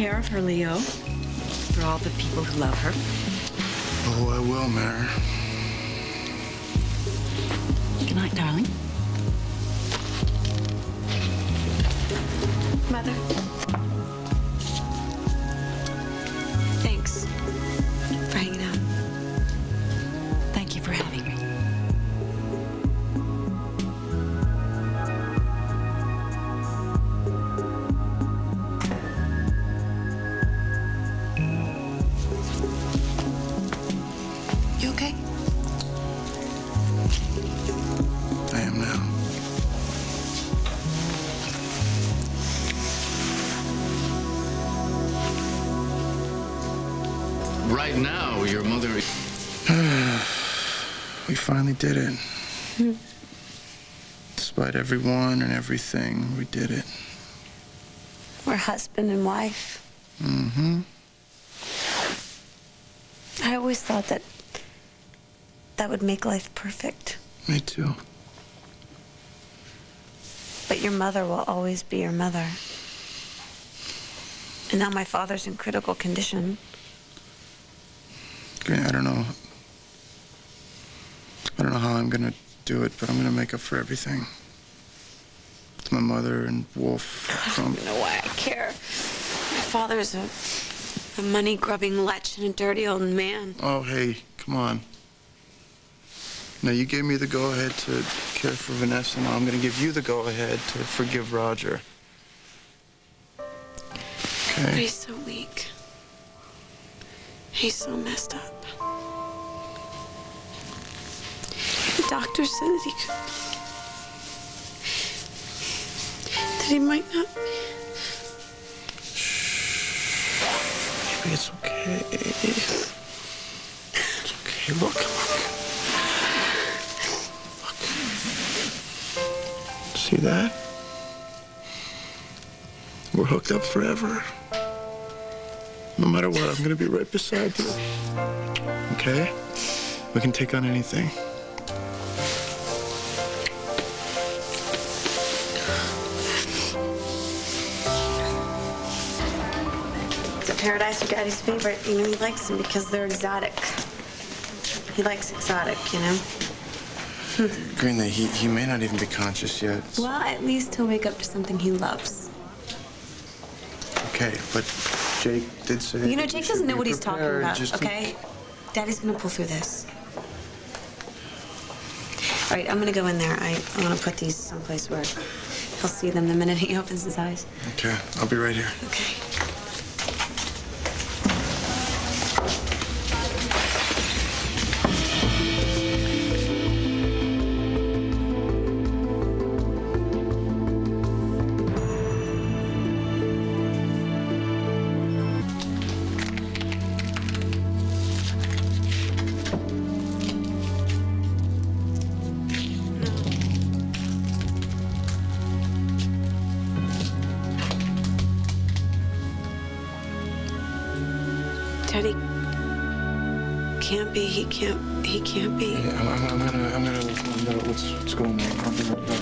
care of her, Leo. For all the people who love her. Oh, I will, Mare. Good night, darling. Mother. Thanks for hanging out. Thank you for having me. You okay? I am now. Right now, your mother... We finally did it. Despite everyone and everything, we did it. We're husband and wife. Mm-hmm. I always thought that would make life perfect. Me too. But your mother will always be your mother. And now my father's in critical condition. I don't know. I don't know how I'm gonna do it, but I'm gonna make up for everything. It's my mother and Wolf. I don't know why I care. My father's a money-grubbing lech and a dirty old man. Oh, hey, come on. Now, you gave me the go-ahead to care for Vanessa. Now I'm gonna give you the go-ahead to forgive Roger. But Okay? he's so weak. He's so messed up. The doctor said that he could... that he might not... Baby, it's okay. It's okay. Look. See that? We're hooked up forever. No matter what, I'm gonna be right beside you. Okay? We can take on anything. It's a paradise for Daddy's favorite. You know, he likes them because they're exotic. He likes exotic, you know? Greenlee, he may not even be conscious yet. Well, at least he'll wake up to something he loves. Okay, but Jake did say... You know, that we Jake should doesn't know be what he's talking prepared about, just to- okay? Daddy's gonna pull through this. All right, I'm gonna go in there. I want to put these someplace where he'll see them the minute he opens his eyes. Okay, I'll be right here. Okay. Teddy can't be. He can't be. Yeah, I'm gonna find out what's going on. I'll be right back.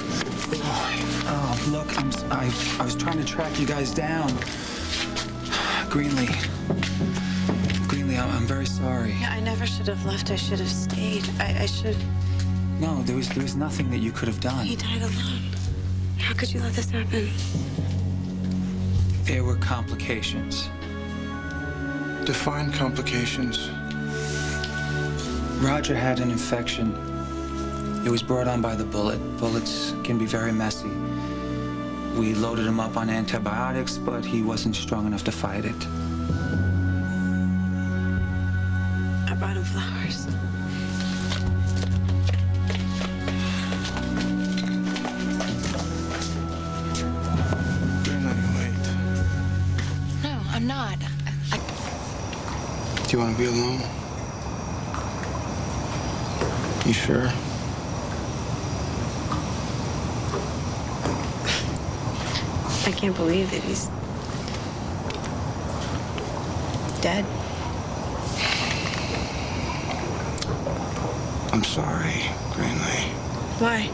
Oh, look, I was trying to track you guys down. Greenlee, I'm very sorry. Yeah, I never should have left. I should have stayed. I should. No, there was nothing that you could have done. He died alone. How could you let this happen? There were complications. Define complications. Roger had an infection. It was brought on by the bullet. Bullets can be very messy. We loaded him up on antibiotics, but he wasn't strong enough to fight it. I brought him flowers. Greenlee, wait. No, I'm not. Do you want to be alone? You sure? I can't believe that he's dead. I'm sorry, Greenlee. Why?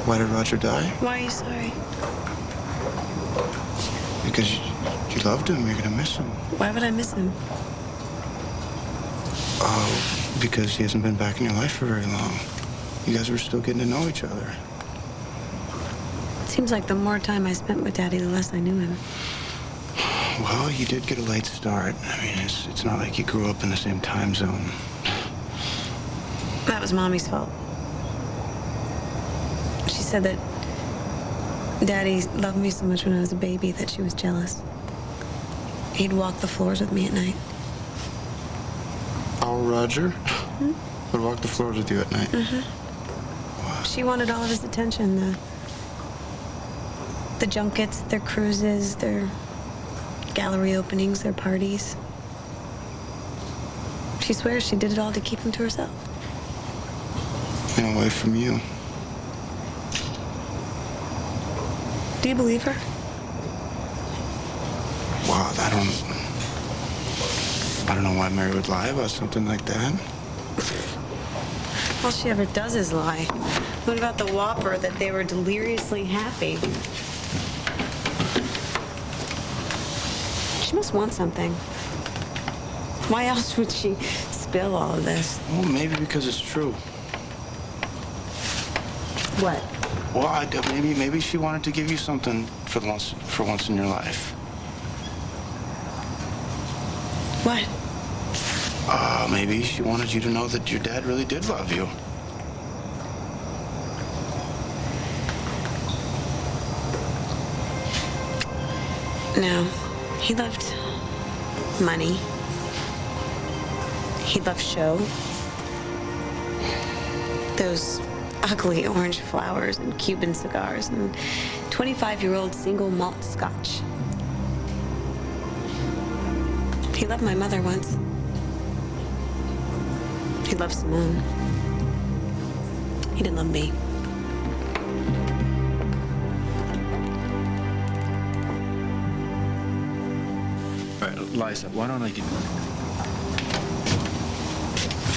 Why did Roger die? Why are you sorry? Because you loved him. You're gonna miss him. Why would I miss him? Oh, because he hasn't been back in your life for very long. You guys were still getting to know each other. It seems like the more time I spent with Daddy, the less I knew him. Well, you did get a late start. I mean, it's not like you grew up in the same time zone. That was Mommy's fault. She said that Daddy loved me so much when I was a baby that she was jealous. He'd walk the floors with me at night. Our Roger would walk the floors with you at night. Wow. She wanted all of his attention. The junkets, their cruises, their gallery openings, their parties. She swears she did it all to keep him to herself. And away from you. Do you believe her? Wow, I don't know why Mary would lie about something like that. All she ever does is lie. What about the Whopper that they were deliriously happy? She must want something. Why else would she spill all of this? Well, maybe because it's true. What? Well, maybe she wanted to give you something for once in your life. What? Maybe she wanted you to know that your dad really did love you. No. He loved money. He loved show. Those ugly orange flowers and Cuban cigars and 25-year-old single malt scotch. He loved my mother once. He loved Simone. He didn't love me. All right, Liza, why don't I give you...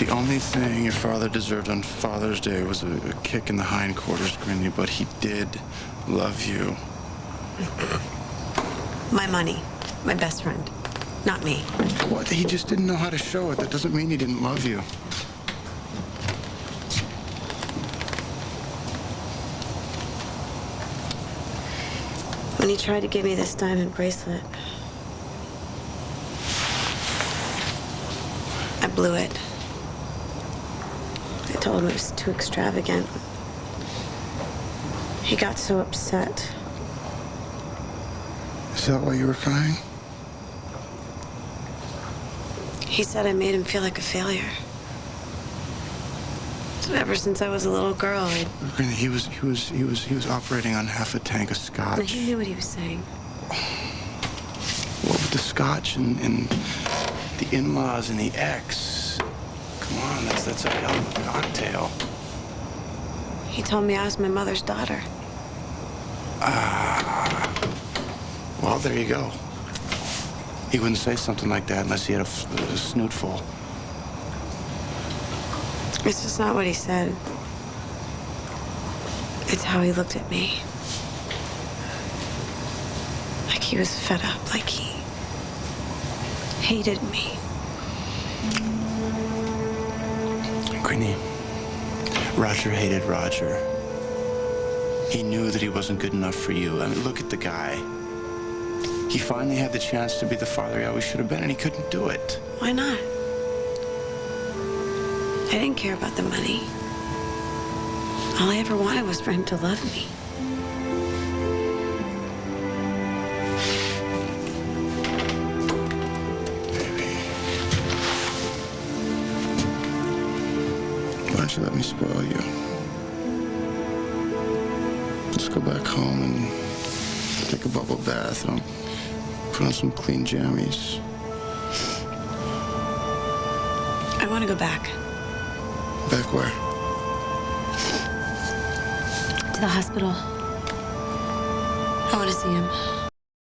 The only thing your father deserved on Father's Day was a kick in the hindquarters, Greenlee, but he did love you. My money. My best friend. Not me. What? He just didn't know how to show it. That doesn't mean he didn't love you. When he tried to give me this diamond bracelet, I blew it. I told him it was too extravagant. He got so upset. Is that why you were crying? He said I made him feel like a failure. So ever since I was a little girl, Greenlee, he was operating on half a tank of scotch. he knew what he was saying. Well, with the scotch and the in-laws and the ex. Come on, that's a hell of a cocktail. He told me I was my mother's daughter. Well, there you go. He wouldn't say something like that unless he had a snoot full. It's just not what he said. It's how he looked at me. Like he was fed up, like he hated me. Greenlee, Roger hated Roger. He knew that he wasn't good enough for you. I mean, look at the guy. He finally had the chance to be the father he always should have been, and he couldn't do it. Why not? I didn't care about the money. All I ever wanted was for him to love me. Baby. Why don't you let me spoil you? Let's go back home and take a bubble bath. And I'll put on some clean jammies. I want to go back. Back where? To the hospital. I want to see him.